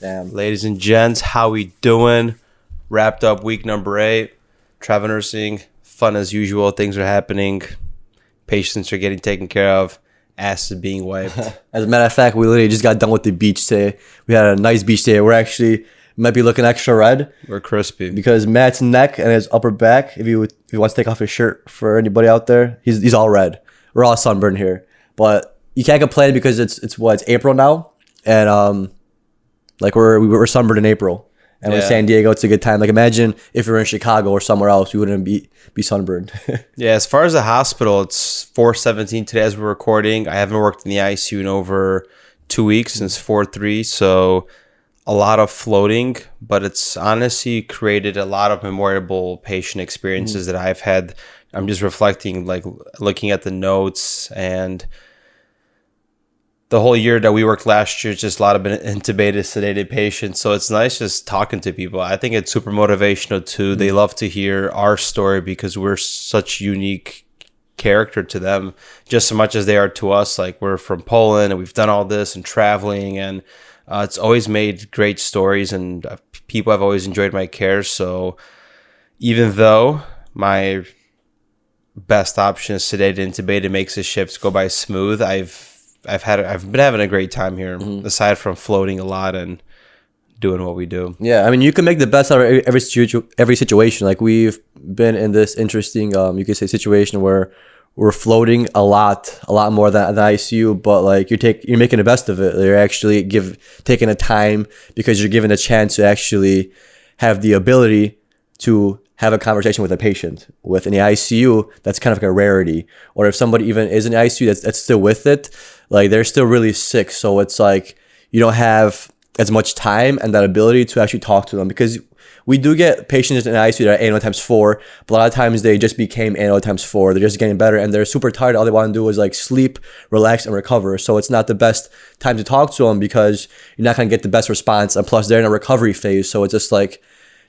Damn. Ladies and gents, how we doing? Wrapped up week number 8. Travel nursing, fun as usual. Things are happening. Patients are getting taken care of. Ass is being wiped. As a matter of fact, we literally just got done with the beach today. We had a nice beach day. We're actually might be looking extra red. We're crispy. Because Matt's neck and his upper back, if he wants to take off his shirt for anybody out there, he's all red. We're all sunburned here. But you can't complain because it's April now. And like we were sunburned in April. And with San Diego, it's a good time. Like imagine if we were in Chicago or somewhere else, we wouldn't be sunburned. Yeah, as far as the hospital, it's 4/17 today as we're recording. I haven't worked in the ICU in over 2 weeks since 4/3, so a lot of floating, but it's honestly created a lot of memorable patient experiences that I've had. I'm just reflecting, like looking at the notes, and the whole year that we worked last year, just a lot of intubated, sedated patients. So it's nice just talking to people. I think it's super motivational too. They love to hear our story because we're such unique character to them, just as much as they are to us. Like we're from Poland and we've done all this and traveling, and it's always made great stories, and people have always enjoyed my care. So even though my best option is sedated, intubated, makes the shifts go by smooth, I've been having a great time here, aside from floating a lot and doing what we do. Yeah, I mean, you can make the best out of every situation. Like we've been in this interesting, you could say, situation where we're floating a lot more than the ICU, but like you're making the best of it. You're actually taking a time because you're given a chance to actually have the ability to have a conversation with a patient. With in the ICU, that's kind of like a rarity. Or if somebody even is in the ICU that's still with it, like they're still really sick. So it's like you don't have as much time and that ability to actually talk to them, because we do get patients in the ICU that are ANO times 4, but a lot of times they just became ANO times 4. They're just getting better and they're super tired. All they want to do is like sleep, relax, and recover. So it's not the best time to talk to them because you're not going to get the best response. And plus they're in a recovery phase. So it's just like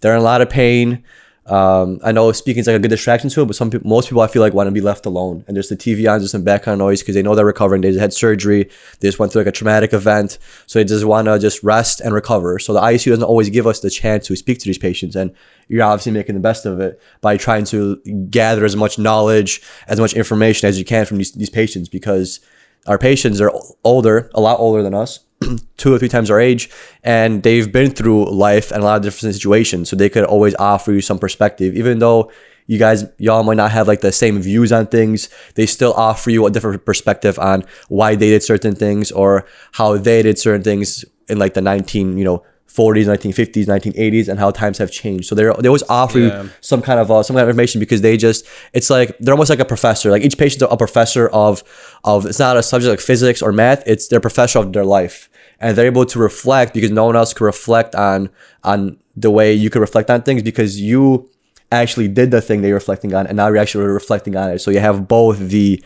they're in a lot of pain. I know speaking is like a good distraction to it, but most people I feel like want to be left alone, and there's the TV on, just some background noise because they know they're recovering. They just had surgery, they just went through like a traumatic event, so they just want to just rest and recover. So the ICU doesn't always give us the chance to speak to these patients, and you're obviously making the best of it by trying to gather as much knowledge, as much information as you can from these patients, because our patients are older, a lot older than us, 2 or 3 times our age, and they've been through life and a lot of different situations, so they could always offer you some perspective. Even though y'all might not have like the same views on things, they still offer you a different perspective on why they did certain things or how they did certain things in like the 1940s, 1950s, 1980s, and how times have changed. So they always offer you some kind of information, because it's like they're almost like a professor. Like each patient's a professor of it's not a subject like physics or math, it's their professor of their life, and they're able to reflect because no one else can reflect on the way you can reflect on things, because you actually did the thing that you're reflecting on, and now you're actually reflecting on it. So you have both the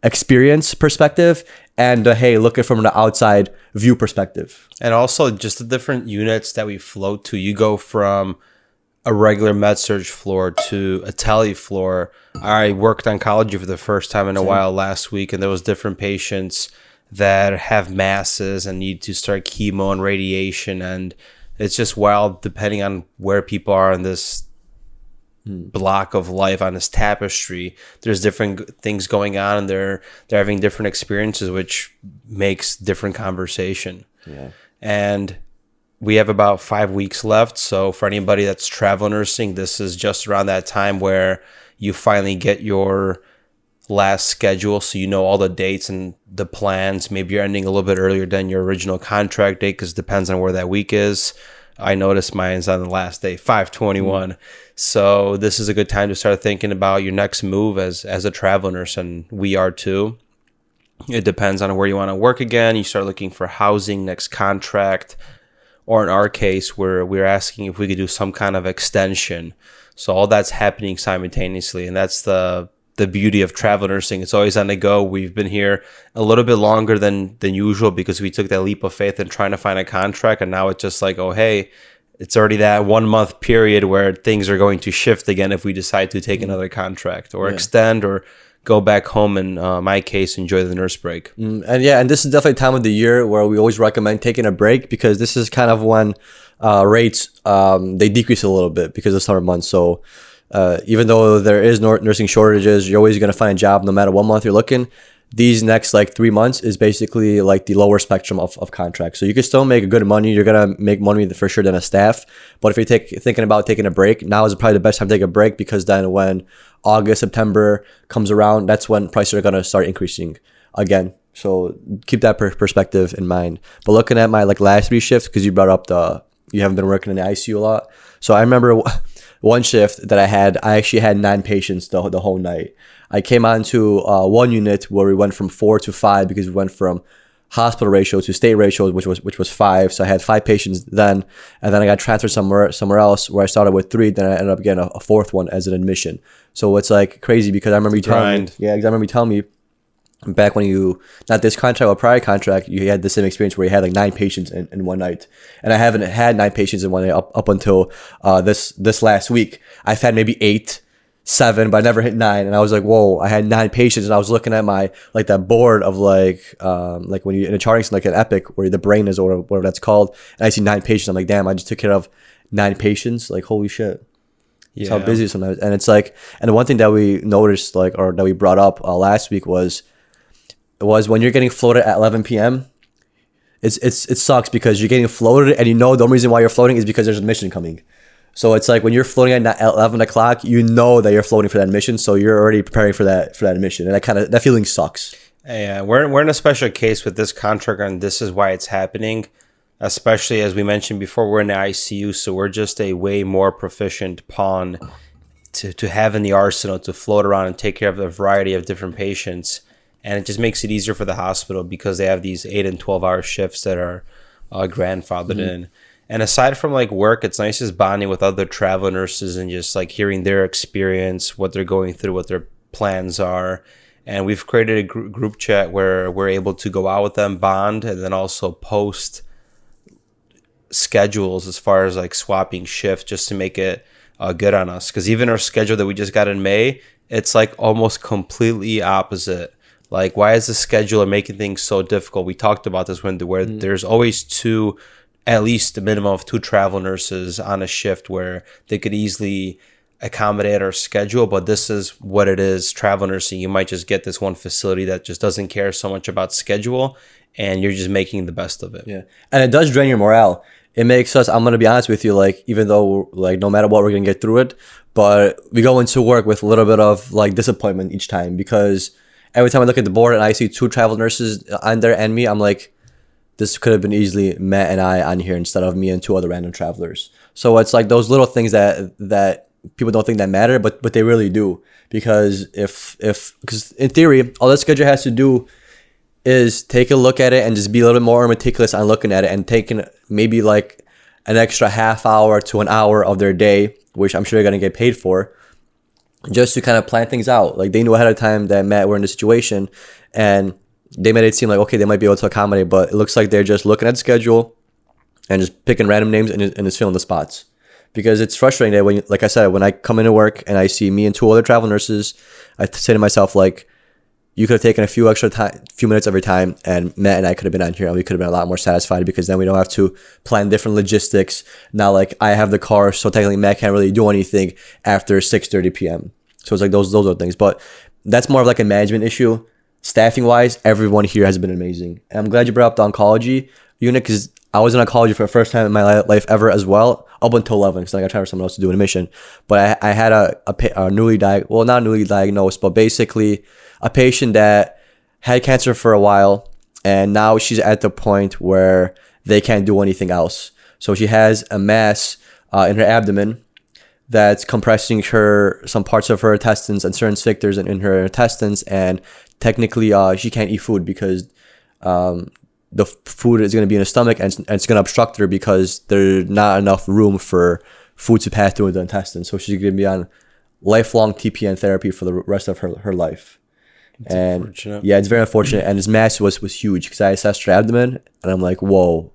experience perspective and the look at from the outside view perspective. And also just the different units that we float to. You go from a regular med surg floor to a tele floor. I worked oncology for the first time in a while last week, and there was different patients that have masses and need to start chemo and radiation, and it's just wild depending on where people are in this block of life, on this tapestry. There's different things going on, and they're having different experiences, which makes different conversation. And we have about 5 weeks left, so for anybody that's travel nursing, this is just around that time where you finally get your last schedule, so you know all the dates and the plans. Maybe you're ending a little bit earlier than your original contract date, because it depends on where that week is. I noticed mine's on the last day, 5/21. So this is a good time to start thinking about your next move as a travel nurse, and we are too. It depends on where you want to work again. You start looking for housing, next contract, or in our case, where we're asking if we could do some kind of extension. So all that's happening simultaneously, and that's the beauty of travel nursing. It's always on the go. We've been here a little bit longer than usual because we took that leap of faith in trying to find a contract, and now it's just like, oh, hey, it's already that 1 month period where things are going to shift again if we decide to take another contract or extend or go back home and, my case, enjoy the nurse break. And this is definitely a time of the year where we always recommend taking a break, because this is kind of when rates they decrease a little bit because of summer months. So even though there is nursing shortages, you're always going to find a job no matter what month you're looking. These next like 3 months is basically like the lower spectrum of contracts. So you can still make good money. You're going to make money for sure than a staff. But if you're thinking about taking a break, now is probably the best time to take a break, because then when August, September comes around, that's when prices are going to start increasing again. So keep that perspective in mind. But looking at my like last 3 shifts, because you brought up you haven't been working in the ICU a lot. So I remember one shift that I actually had 9 patients the whole night. I came on to one unit where we went from 4 to 5, because we went from hospital ratio to state ratio, which was 5. So I had 5 patients then, and then I got transferred somewhere else where I started with 3. Then I ended up getting a 4th one as an admission. So it's like crazy, because I remember you telling me, I remember you telling me back when not this contract or prior contract, you had the same experience where you had like 9 patients in one night. And I haven't had 9 patients in one night up until this last week. I've had maybe 8, 7, but I never hit 9. And I was like, whoa, I had 9 patients. And I was looking at my like that board of like when you in a charting system, like an Epic where the brain is, or whatever that's called, and I see 9 patients. I'm like, damn, I just took care of 9 patients. Like, holy shit. It's how busy sometimes. And it's like, and the one thing that we noticed, like, or that we brought up last week was when you're getting floated at 11 p.m. It sucks, because you're getting floated, and the only reason why you're floating is because there's a mission coming. So it's like when you're floating at 11 o'clock, you know that you're floating for that mission, so you're already preparing for that mission, and that feeling sucks. Yeah, we're in a special case with this contract, and this is why it's happening. Especially as we mentioned before, we're in the ICU, so we're just a way more proficient pawn to have in the arsenal to float around and take care of a variety of different patients. And it just makes it easier for the hospital, because they have these 8 and 12-hour shifts that are grandfathered in. And aside from like work, it's nice just bonding with other travel nurses and just like hearing their experience, what they're going through, what their plans are. And we've created a group chat where we're able to go out with them, bond, and then also post schedules as far as like swapping shifts, just to make it good on us. Because even our schedule that we just got in May, it's like almost completely opposite. Like, why is the scheduler making things so difficult? We talked about this where there's always at least a minimum of 2 travel nurses on a shift, where they could easily accommodate our schedule. But this is what it is, travel nursing. You might just get this one facility that just doesn't care so much about schedule, and you're just making the best of it. Yeah, and it does drain your morale. It makes us, I'm going to be honest with you, like, even though like no matter what, we're going to get through it, but we go into work with a little bit of like disappointment each time, because every time I look at the board and I see 2 travel nurses on there and me, I'm like, this could have been easily Matt and I on here instead of me and 2 other random travelers. So it's like those little things that people don't think that matter, but they really do. Because because in theory, all that schedule has to do is take a look at it and just be a little bit more meticulous on looking at it, and taking maybe like an extra half hour to an hour of their day, which I'm sure you're going to get paid for, just to kind of plan things out. Like, they knew ahead of time that Matt were in this situation, and they made it seem like, okay, they might be able to accommodate, but it looks like they're just looking at the schedule and just picking random names and just filling the spots. Because it's frustrating that when, like I said, when I come into work and I see me and 2 other travel nurses, I say to myself, like, you could have taken a few minutes of your time, and Matt and I could have been on here, and we could have been a lot more satisfied, because then we don't have to plan different logistics. Now, like, I have the car, so technically Matt can't really do anything after 6:30 p.m. So it's like those are things, but that's more of like a management issue. Staffing wise, everyone here has been amazing, and I'm glad you brought up the oncology unit, because I was in oncology for the first time in my life ever as well, up until 11, because I got tried for someone else to do an admission. But I had a not newly diagnosed, but basically a patient that had cancer for a while, and now she's at the point where they can't do anything else. So she has a mass in her abdomen that's compressing some parts of her intestines and certain sphincters in her intestines, and technically she can't eat food, because the food is going to be in her stomach, and it's going to obstruct her, because there's not enough room for food to pass through the intestines. So she's going to be on lifelong TPN therapy for the rest of her life. Yeah, it's very unfortunate. And his mass was huge, because I assessed her abdomen, and I'm like, whoa.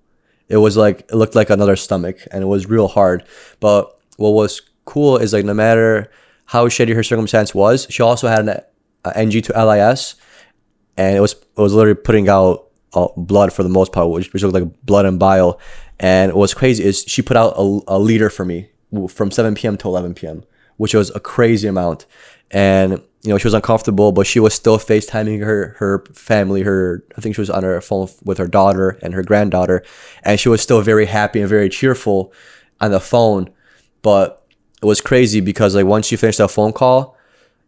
It looked like another stomach, and it was real hard. But what was cool is, like, no matter how shitty her circumstance was, she also had NG to LIS, and it was literally putting out blood for the most part, which looked like blood and bile. And what's crazy is she put out a liter for me from 7 p.m. to 11 p.m., which was a crazy amount. And she was uncomfortable, but she was still FaceTiming her family. I think she was on her phone with her daughter and her granddaughter, and she was still very happy and very cheerful on the phone. But it was crazy because like once she finished that phone call,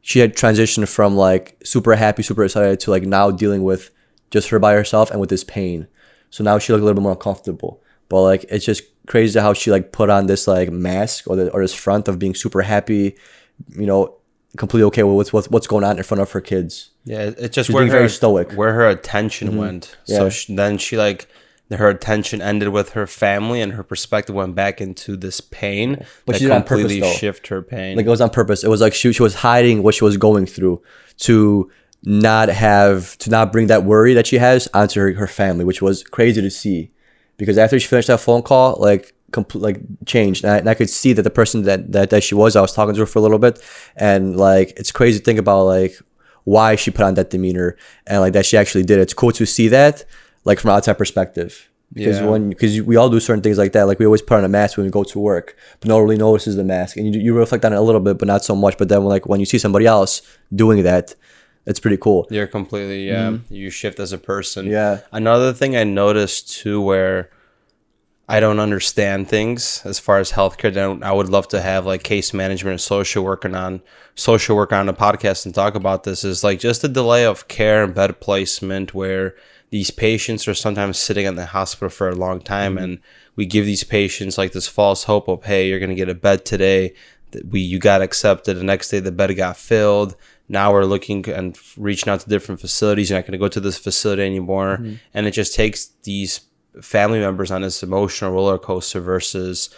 she had transitioned from like super happy, super excited to like now dealing with just her by herself and with this pain. So now she looked a little bit more comfortable. But like it's just crazy how she like put on this like mask or this front of being super happy, completely okay with what's going on in front of her kids. Yeah, it's just She's being very stoic. Where her attention went. Yeah. So then she like her attention ended with her family, and her perspective went back into this pain. But that she did it on purpose, completely though. shift her pain. Like it was on purpose. It was like she was hiding what she was going through to not bring that worry that she has onto her family, which was crazy to see. Because after she finished that phone call, like changed, and I could see that the person that she was, I was talking to her for a little bit, and like it's crazy to think about like why she put on that demeanor and like that she actually did it. It's cool to see that like from an outside perspective, because we all do certain things like that. Like we always put on a mask when we go to work, but no one really notices the mask, and you reflect on it a little bit, but not so much. But then when you see somebody else doing that, it's pretty cool. You're completely you shift as a person. Yeah. Another thing I noticed too, where I don't understand things as far as healthcare, then I would love to have like case management and social work on a podcast and talk about this, is like just the delay of care and bed placement, where these patients are sometimes sitting in the hospital for a long time, and we give these patients like this false hope of, hey, you're going to get a bed today. You got accepted. The next day the bed got filled. Now we're looking and reaching out to different facilities. You're not going to go to this facility anymore. And it just takes these family members on this emotional roller coaster versus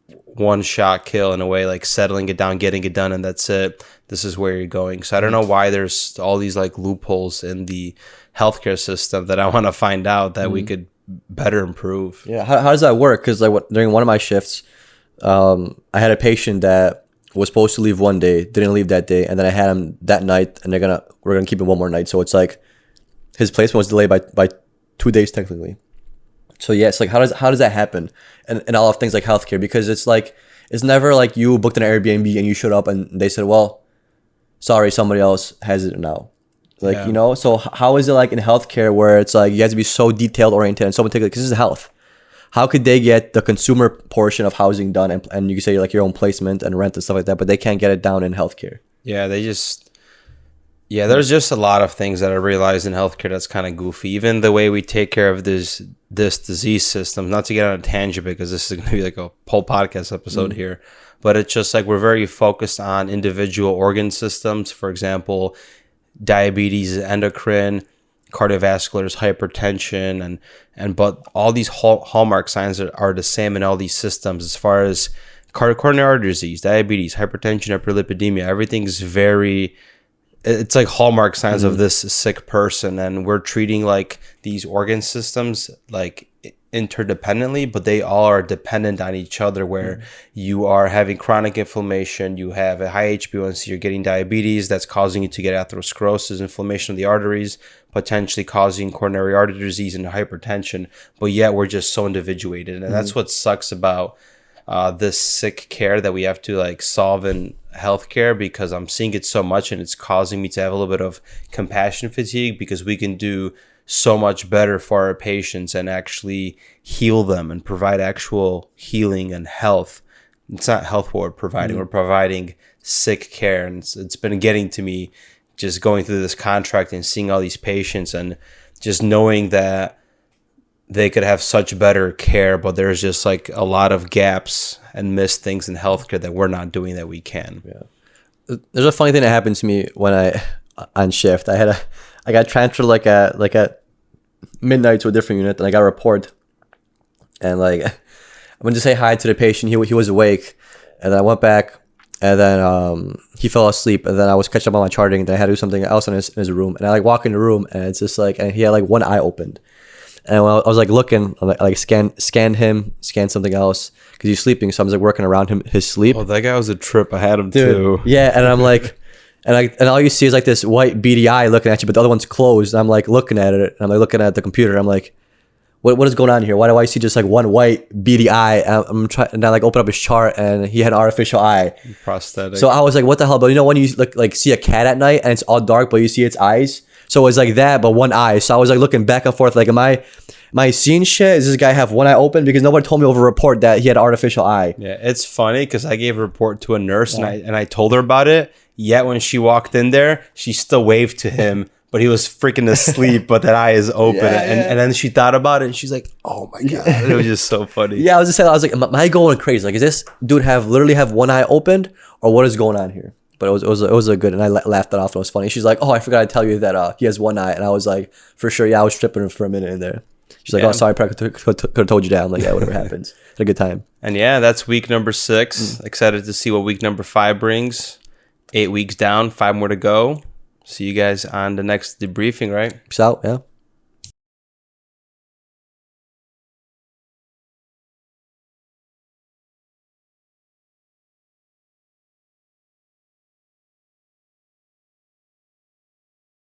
one shot kill, in a way, like settling it down, getting it done, and that's it. This is where you're going. So I don't know why there's all these like loopholes in the healthcare system that I want to find out that we could better improve. Yeah. How does that work? Because like during one of my shifts, I had a patient that was supposed to leave one day, didn't leave that day, and then I had him that night, and we're gonna keep him one more night. So it's like his placement was delayed by 2 days technically. So yeah, it's like how does that happen? And all of things like healthcare, because it's like it's never like you booked an Airbnb and you showed up and they said, well, sorry, somebody else has it now. Like, so how is it like in healthcare where it's like you have to be so detailed oriented and so particular, because this is health. How could they get the consumer portion of housing done and you can say like your own placement and rent and stuff like that, but they can't get it down in healthcare? Yeah, there's just a lot of things that I realized in healthcare that's kind of goofy. Even the way we take care of this disease system, not to get on a tangent because this is going to be like a whole podcast episode here, but it's just like we're very focused on individual organ systems. For example, diabetes, endocrine, cardiovasculars, hypertension, and but all these hallmark signs are the same in all these systems as far as coronary artery disease, diabetes, hypertension, hyperlipidemia. Everything's it's like hallmark signs of this sick person, and we're treating like these organ systems like interdependently, but they all are dependent on each other, where you are having chronic inflammation, you have a high HbA1c, you're getting diabetes that's causing you to get atherosclerosis, inflammation of the arteries, potentially causing coronary artery disease and hypertension, but yet we're just so individuated. And that's what sucks about this sick care that we have to like solve in healthcare, because I'm seeing it so much and it's causing me to have a little bit of compassion fatigue, because we can do so much better for our patients and actually heal them and provide actual healing and health. It's not health what we're providing. We're providing sick care. And it's been getting to me just going through this contract and seeing all these patients and just knowing that they could have such better care, but there's just like a lot of gaps and missed things in healthcare that we're not doing that we can. Yeah. There's a funny thing that happened to me when I on shift. I got transferred like at midnight to a different unit, and I got a report. And like I went to say hi to the patient. He was awake, and then I went back, and then he fell asleep, and then I was catching up on my charting, and then I had to do something else in his room. And I like walk in the room, and it's just like, and he had like one eye opened. And when I was like looking, I like scan something else because he's sleeping. So I was like working around his sleep. Oh, that guy was a trip. I had him Dude, too. Yeah, and I'm like, and all you see is like this white beady eye looking at you, but the other one's closed. And I'm like looking at it. And I'm like looking at the computer. I'm like, what is going on here? Why do I see just like one white beady eye? I'm trying, and I like open up his chart, and he had an artificial eye, prosthetic. So I was like, what the hell? But you know when you like see a cat at night and it's all dark, but you see its eyes. So it was like that, but one eye. So I was like looking back and forth, like, am I seeing shit? Does this guy have one eye open? Because nobody told me over a report that he had an artificial eye. Yeah, it's funny because I gave a report to a nurse and I told her about it. Yet when she walked in there, she still waved to him, but he was freaking asleep. But that eye is open, and then she thought about it, and she's like, "Oh my god!" It was just so funny. Yeah, I was just saying, I was like, am I going crazy? Like, is this dude literally have one eye opened, or what is going on here? But it was a good, and I laughed it off. And it was funny. She's like, "Oh, I forgot to tell you that he has one eye," and I was like, "For sure, yeah." I was tripping for a minute in there. She's like, "Oh, sorry, probably could have told you that." I'm like, "Yeah, whatever happens." Had a good time. And yeah, that's week number 6. Excited to see what week number 5 brings. 8 weeks down, 5 more to go. See you guys on the next debriefing, right? Peace out. Yeah.